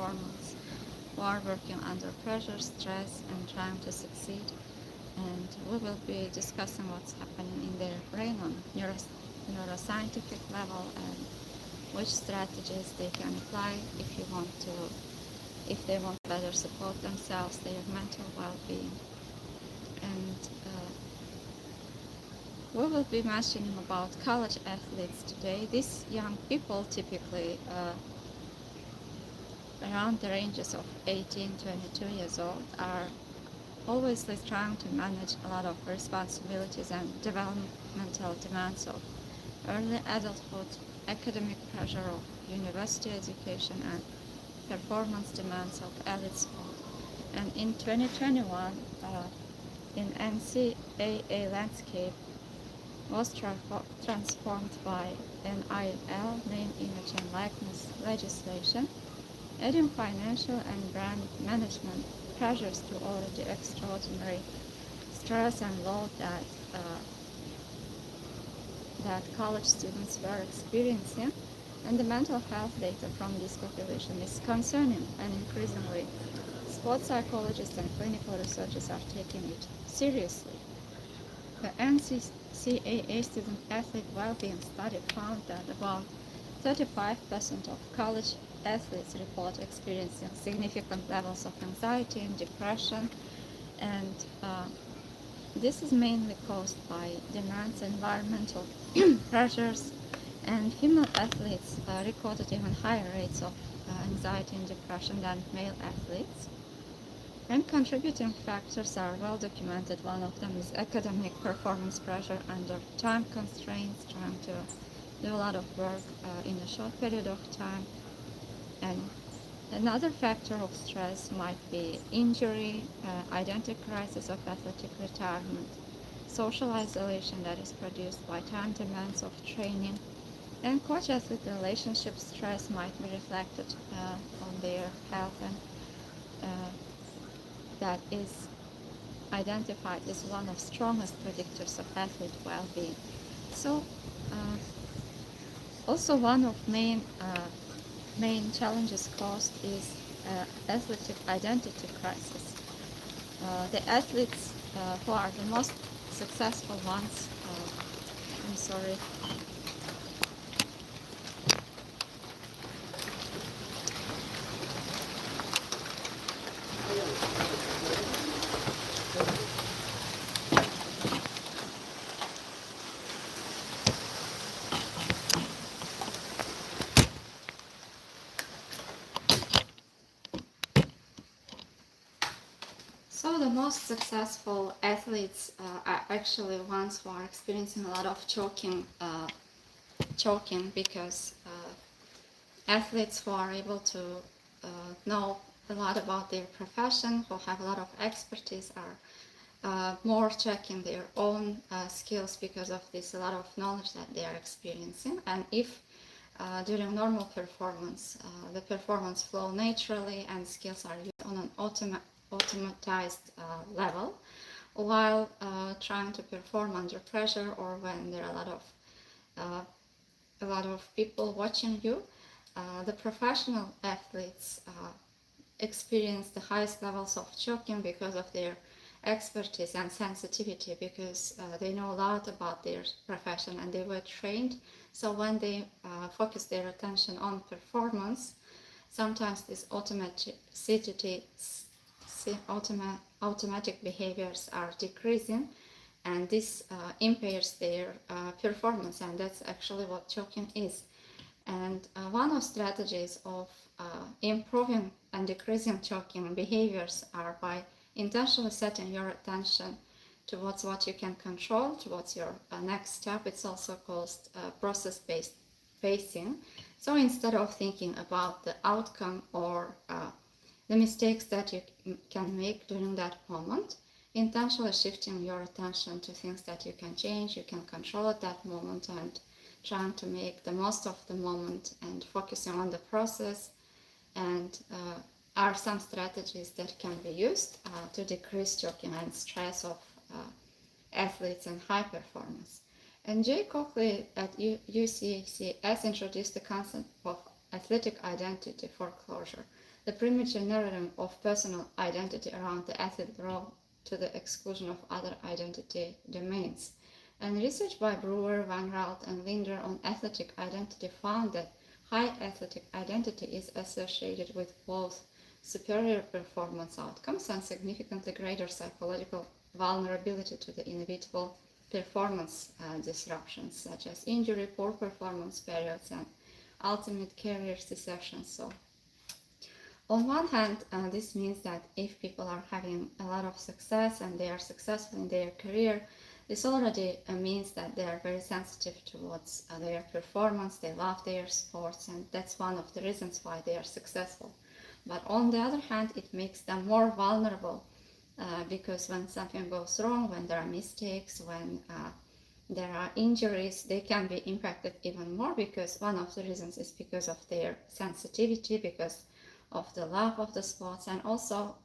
performance, who are working under pressure, stress, and trying to succeed. And we will be discussing what's happening in their brain on neuroscientific level and which strategies they can apply if they want to better support themselves, their mental well-being. And we will be mentioning about college athletes today. These young people, typically around the ranges of 18, 22 years old, are always trying to manage a lot of responsibilities and developmental demands of early adulthood, academic pressure of university education, and performance demands of elite sport. And in 2021, in NCAA landscape was transformed by NIL, name, image, and likeness legislation, adding financial and brand management pressures to already extraordinary stress and load that college students were experiencing. And the mental health data from this population is concerning, and increasingly sports psychologists and clinical researchers are taking it seriously. The NCAA student athlete well-being study found that about 35% of college athletes report experiencing significant levels of anxiety and depression, and this is mainly caused by demands, environmental pressures, and female athletes recorded even higher rates of anxiety and depression than male athletes. And contributing factors are well documented. One of them is academic performance pressure under time constraints, trying to do a lot of work in a short period of time. And another factor of stress might be injury, identity crisis of athletic retirement, social isolation that is produced by time demands of training, and coach-athlete relationship stress might be reflected on their health, and that is identified as one of strongest predictors of athlete well-being. So also one of main challenges caused is athletic identity crisis. The athletes who are the most successful ones, I'm sorry, so the most successful athletes are actually ones who are experiencing a lot of choking because athletes who are able to know a lot about their profession, who have a lot of expertise, are more checking their own skills because of this a lot of knowledge that they are experiencing. And if during normal performance, the performance flow naturally and skills are used on an automatized level, while trying to perform under pressure or when there are a lot of people watching you, the professional athletes experience the highest levels of choking because of their expertise and sensitivity, because they know a lot about their profession and they were trained. So when they focus their attention on performance, sometimes this automatic behaviors are decreasing, and this impairs their performance, and that's actually what choking is. And one of strategies of improving and decreasing choking behaviors are by intentionally setting your attention towards what you can control, towards your next step. It's also called process-based pacing. So instead of thinking about the outcome or the mistakes that you can make during that moment, intentionally shifting your attention to things that you can change, you can control at that moment, and trying to make the most of the moment and focusing on the process, and are some strategies that can be used to decrease choking and stress of athletes and high performance. And Jay Coakley at UCC has introduced the concept of athletic identity foreclosure. the premature narrowing of personal identity around the athlete role to the exclusion of other identity domains. And research by Brewer, Van Ralt, and Linder on athletic identity found that high athletic identity is associated with both superior performance outcomes and significantly greater psychological vulnerability to the inevitable performance disruptions such as injury, poor performance periods, and ultimate career secession. So on one hand, this means that if people are having a lot of success and they are successful in their career, this already means that they are very sensitive towards their performance, they love their sports, and that's one of the reasons why they are successful. But on the other hand, it makes them more vulnerable because when something goes wrong, when there are mistakes, when there are injuries, they can be impacted even more, because one of the reasons is because of their sensitivity, because of the love of the sports, and also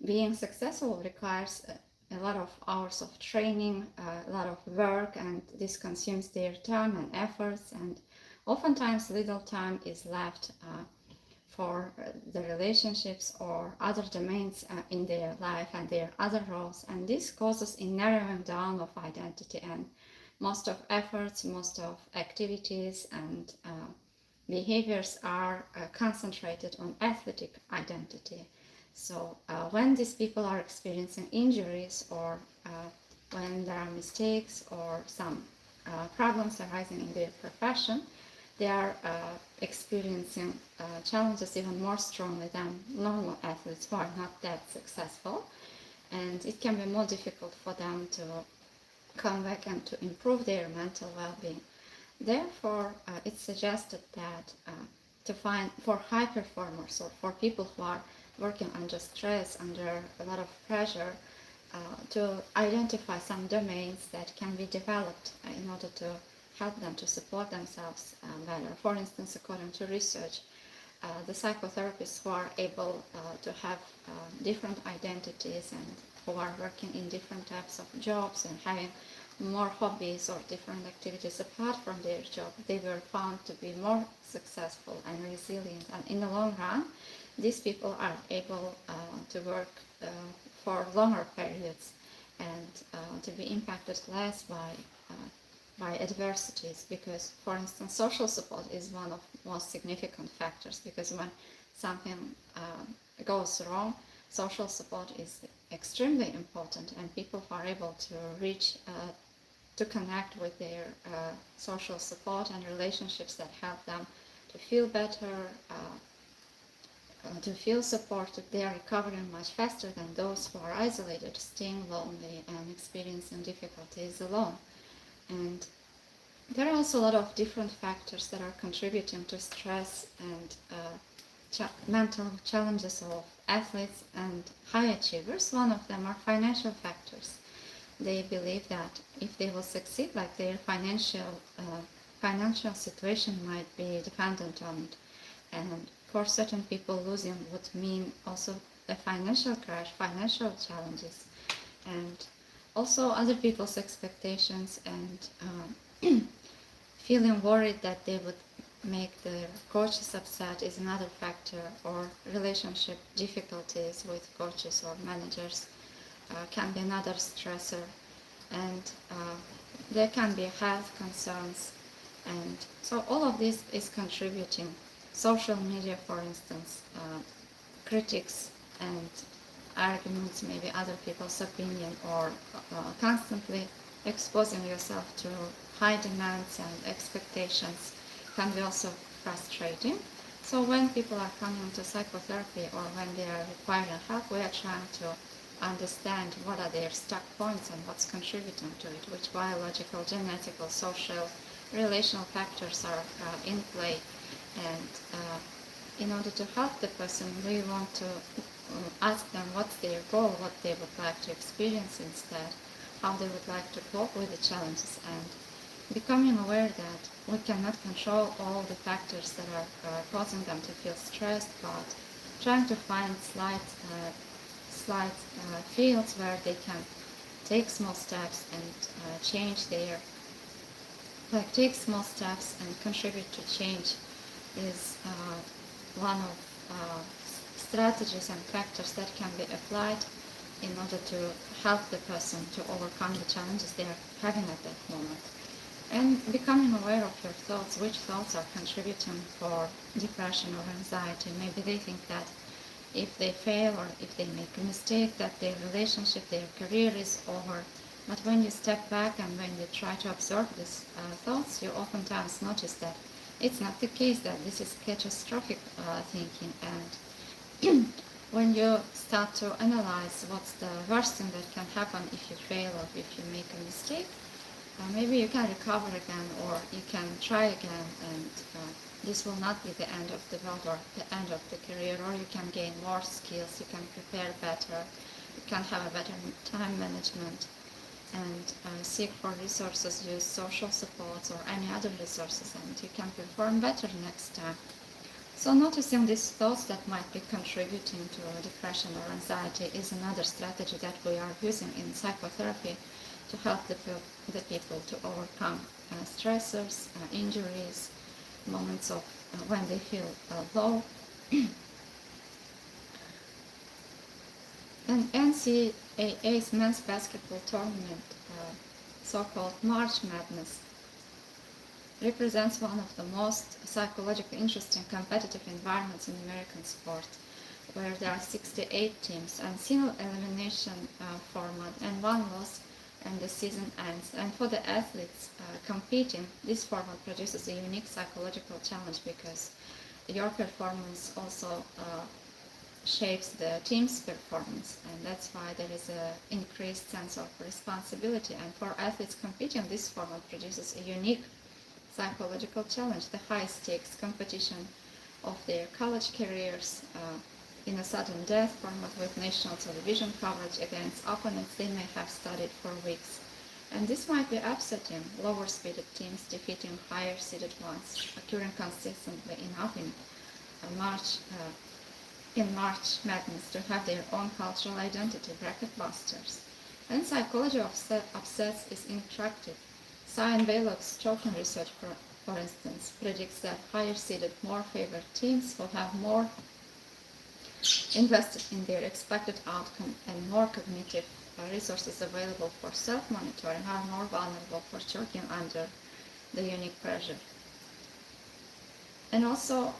being successful requires a lot of hours of training, a lot of work, and this consumes their time and efforts, and oftentimes little time is left for the relationships or other domains in their life and their other roles, and this causes a narrowing down of identity, and most of efforts, most of activities and behaviors are concentrated on athletic identity. So when these people are experiencing injuries, or when there are mistakes or some problems arising in their profession, they are experiencing challenges even more strongly than normal athletes who are not that successful, and it can be more difficult for them to come back and to improve their mental well-being. Therefore, it's suggested that to find, for high performers or for people who are working under stress, under a lot of pressure, to identify some domains that can be developed in order to help them to support themselves better. For instance, according to research, the psychotherapists who are able to have different identities and who are working in different types of jobs and having more hobbies or different activities apart from their job, they were found to be more successful and resilient, and in the long run these people are able to work for longer periods and to be impacted less by adversities, because for instance social support is one of the most significant factors, because when something goes wrong, social support is extremely important, and people who are able to reach to connect with their social support and relationships that help them to feel better, to feel supported, they are recovering much faster than those who are isolated, staying lonely and experiencing difficulties alone. And there are also a lot of different factors that are contributing to stress and mental challenges of athletes and high achievers. One of them are financial factors. They believe that if they will succeed, like their financial situation might be dependent on it. And for certain people, losing would mean also a financial crash, financial challenges, and also other people's expectations, and feeling worried that they would make their coaches upset is another factor, or relationship difficulties with coaches or managers can be another stressor, and there can be health concerns, and so all of this is contributing. Social media, for instance, critics and arguments, maybe other people's opinion, or constantly exposing yourself to high demands and expectations can be also frustrating. So when people are coming to psychotherapy, or when they are requiring help, we are trying to understand what are their stuck points and what's contributing to it, which biological, genetical, social, relational factors are in play. And in order to help the person, we want to ask them what's their goal, what they would like to experience instead, how they would like to cope with the challenges, and becoming aware that we cannot control all the factors that are causing them to feel stressed, but trying to find slight fields where they can take small steps and change their, take small steps and contribute to change is one of strategies and factors that can be applied in order to help the person to overcome the challenges they are having at that moment. And becoming aware of your thoughts, which thoughts are contributing for depression or anxiety. Maybe they think that if they fail or if they make a mistake, that their relationship, their career is over. But when you step back and when you try to absorb these thoughts, you oftentimes notice that it's not the case, that this is catastrophic thinking. And when you start to analyze what's the worst thing that can happen if you fail or if you make a mistake, maybe you can recover again, or you can try again, and this will not be the end of the world or the end of the career, or you can gain more skills, you can prepare better, you can have a better time management, and seek for resources, use social supports or any other resources, and you can perform better next time. So noticing these thoughts that might be contributing to depression or anxiety is another strategy that we are using in psychotherapy to help the people to overcome stressors, injuries, moments of when they feel low. And NCAA's men's basketball tournament, so-called March Madness, represents one of the most psychologically interesting competitive environments in American sport, where there are 68 teams and single elimination format, and one loss and the season ends. And for the athletes competing, this format produces a unique psychological challenge, because your performance also shapes the team's performance, and that's why there is an increased sense of responsibility. And for athletes competing, this format produces a unique psychological challenge, the high stakes competition of their college careers in a sudden death format with national television coverage against opponents they may have studied for weeks. And this might be upsetting, lower seeded teams defeating higher seeded ones, occurring consistently enough in March Madness to have their own cultural identity, bracket busters. And psychology of upsets is instructive. Cy and Baylock's choking research, for instance, predicts that higher seeded, more favored teams will have more invested in their expected outcome, and more cognitive resources available for self-monitoring, are more vulnerable for choking under the unique pressure. And also,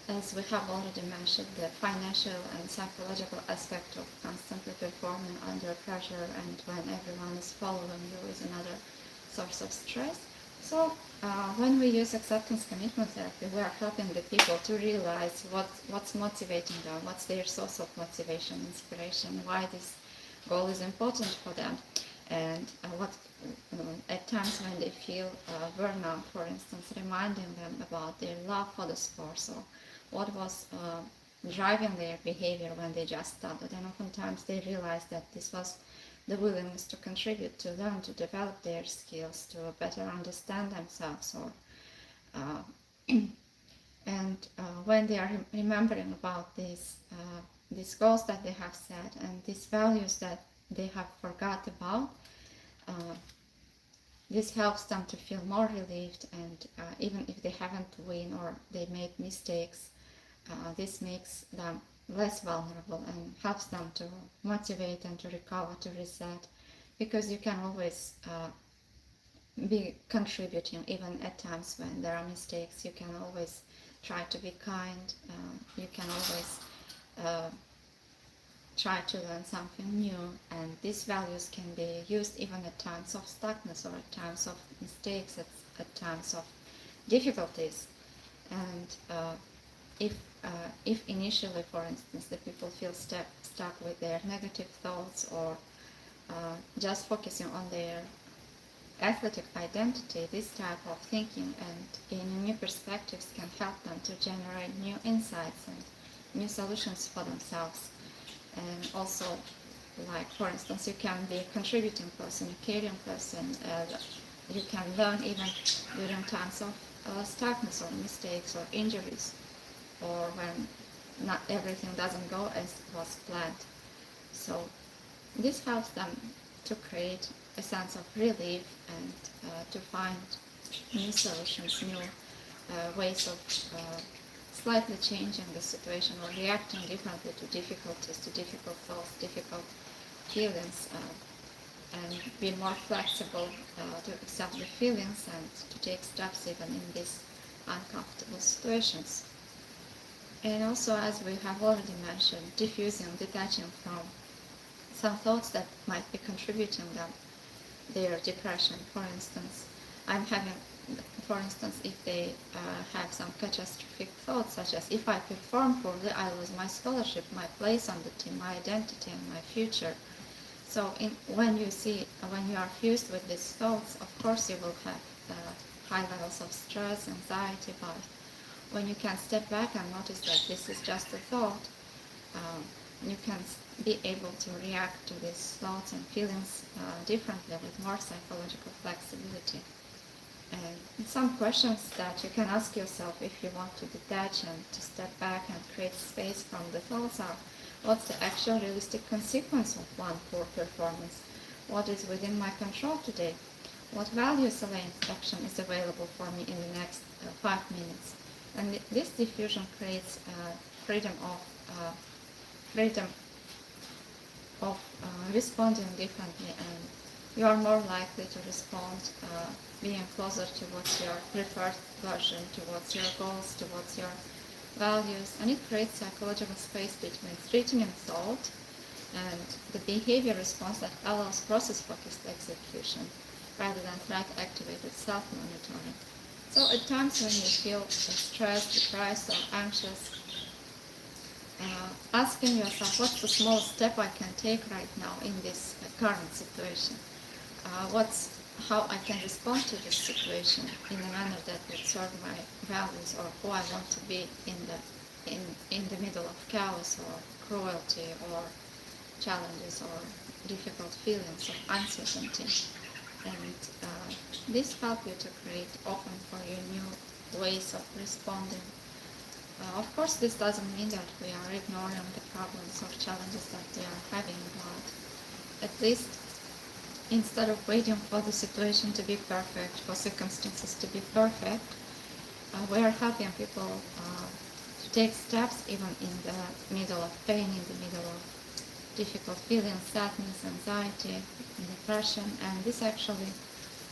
as we have already mentioned, the financial and psychological aspect of constantly performing under pressure and when everyone is following you is another source of stress. So when we use acceptance commitment therapy, we are helping the people to realize what's motivating them, what's their source of motivation, inspiration, why this goal is important for them, and at times when they feel burnout, for instance, reminding them about their love for the sport, or what was driving their behavior when they just started. And oftentimes they realize that this was the willingness to contribute, to learn, to develop their skills, to better understand themselves, or and when they are remembering about these goals that they have set and these values that they have forgot about, this helps them to feel more relieved, and even if they haven't win or they made mistakes, this makes them less vulnerable and helps them to motivate and to recover, to reset, because you can always be contributing even at times when there are mistakes. You can always try to be kind, you can always try to learn something new, and these values can be used even at times of stuckness, or at times of mistakes, at times of difficulties. And if initially, for instance, the people feel stuck with their negative thoughts, or just focusing on their athletic identity, this type of thinking and gaining new perspectives can help them to generate new insights and new solutions for themselves. And also, like for instance, you can be a contributing person, a caring person. You can learn even during times of stuckness or mistakes or injuries, or when not everything doesn't go as was planned. So this helps them to create a sense of relief and to find new solutions, new ways of slightly changing the situation or reacting differently to difficulties, to difficult thoughts, difficult feelings, and be more flexible to accept the feelings and to take steps even in these uncomfortable situations. And also, as we have already mentioned, diffusing, detaching from some thoughts that might be contributing them their depression. For instance, if they have some catastrophic thoughts, such as if I perform poorly, I lose my scholarship, my place on the team, my identity, and my future. So when you are fused with these thoughts, of course you will have high levels of stress, anxiety, but when you can step back and notice that this is just a thought, you can be able to react to these thoughts and feelings differently with more psychological flexibility. And some questions that you can ask yourself if you want to detach and to step back and create space from the thoughts are: what's the actual realistic consequence of one poor performance? What is within my control today? What value-aligned action is available for me in the next 5 minutes? And this diffusion creates freedom of responding differently, and you are more likely to respond being closer towards your preferred version, towards your goals, towards your values, and it creates psychological space between threatening thought and the behavior response that allows process-focused execution rather than threat-activated self-monitoring. So at times when you feel stressed, depressed, or anxious, asking yourself, what's the smallest step I can take right now in this current situation? How I can respond to this situation in a manner that would serve my values or who I want to be in the middle of chaos or cruelty or challenges or difficult feelings of uncertainty. And this helps you to create open for you new ways of responding. Of course, this doesn't mean that we are ignoring the problems or challenges that they are having, but at least instead of waiting for the situation to be perfect, for circumstances to be perfect, we are helping people to take steps even in the middle of pain, in the middle of difficult feelings, sadness, anxiety, depression, and this actually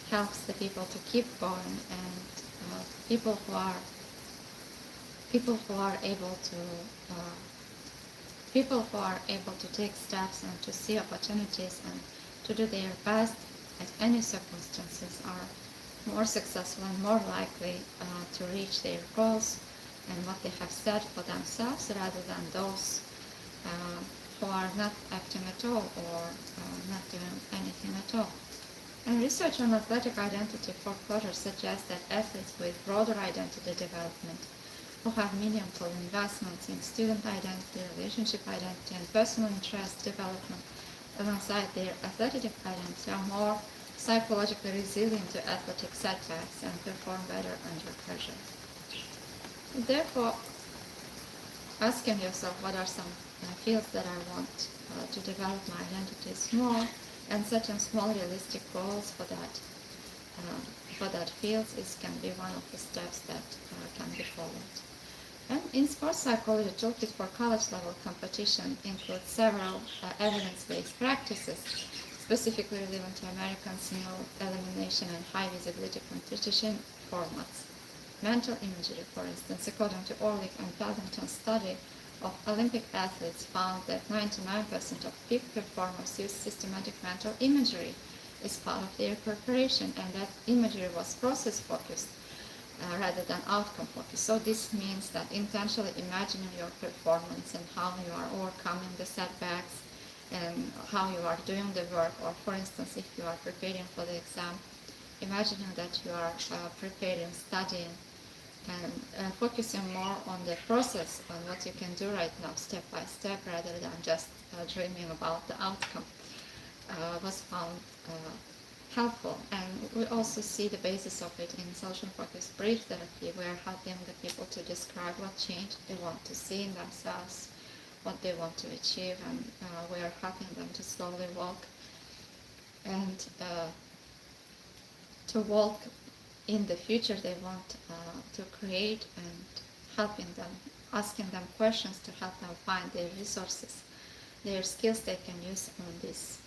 helps the people to keep going, and people who are able to take steps and to see opportunities and to do their best at any circumstances are more successful and more likely to reach their goals and what they have set for themselves, rather than those who are not acting at all or not doing anything at all. And research on athletic identity foreclosure suggests that athletes with broader identity development, who have meaningful investments in student identity, relationship identity, and personal interest development alongside their athletic identity, are more psychologically resilient to athletic setbacks and perform better under pressure. Therefore, asking yourself what are some fields that I want to develop my identities more, and setting small realistic goals for that fields can be one of the steps that can be followed. And in sports psychology, toolkit for college level competition includes several evidence-based practices specifically relevant to American single elimination and high visibility competition formats. Mental imagery, for instance, according to Orlick and Paddington's study of Olympic athletes, found that 99% of peak performers use systematic mental imagery as part of their preparation, and that imagery was process-focused rather than outcome-focused. So this means that intentionally imagining your performance and how you are overcoming the setbacks and how you are doing the work, or for instance, if you are preparing for the exam, imagining that you are preparing, studying, and focusing more on the process, on what you can do right now, step by step, rather than just dreaming about the outcome, was found helpful. And we also see the basis of it in social focused brief therapy. We are helping the people to describe what change they want to see in themselves, what they want to achieve, and we are helping them to slowly walk and to walk in the future they want to create, and helping them, asking them questions to help them find their resources, their skills they can use on this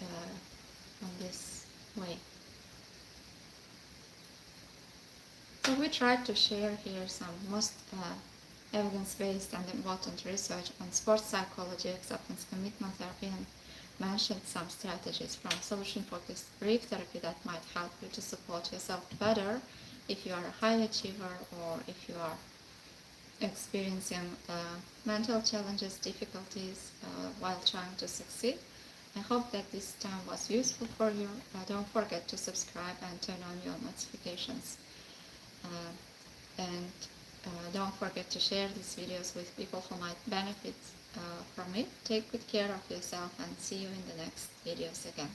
way. So we tried to share here some most evidence-based and important research on sports psychology, acceptance, commitment therapy, and mentioned some strategies from solution-focused brief therapy that might help you to support yourself better if you are a high achiever or if you are experiencing mental challenges, difficulties while trying to succeed. I hope that this time was useful for you. Don't forget to subscribe and turn on your notifications. And don't forget to share these videos with people who might benefit from it. Take good care of yourself and see you in the next videos again.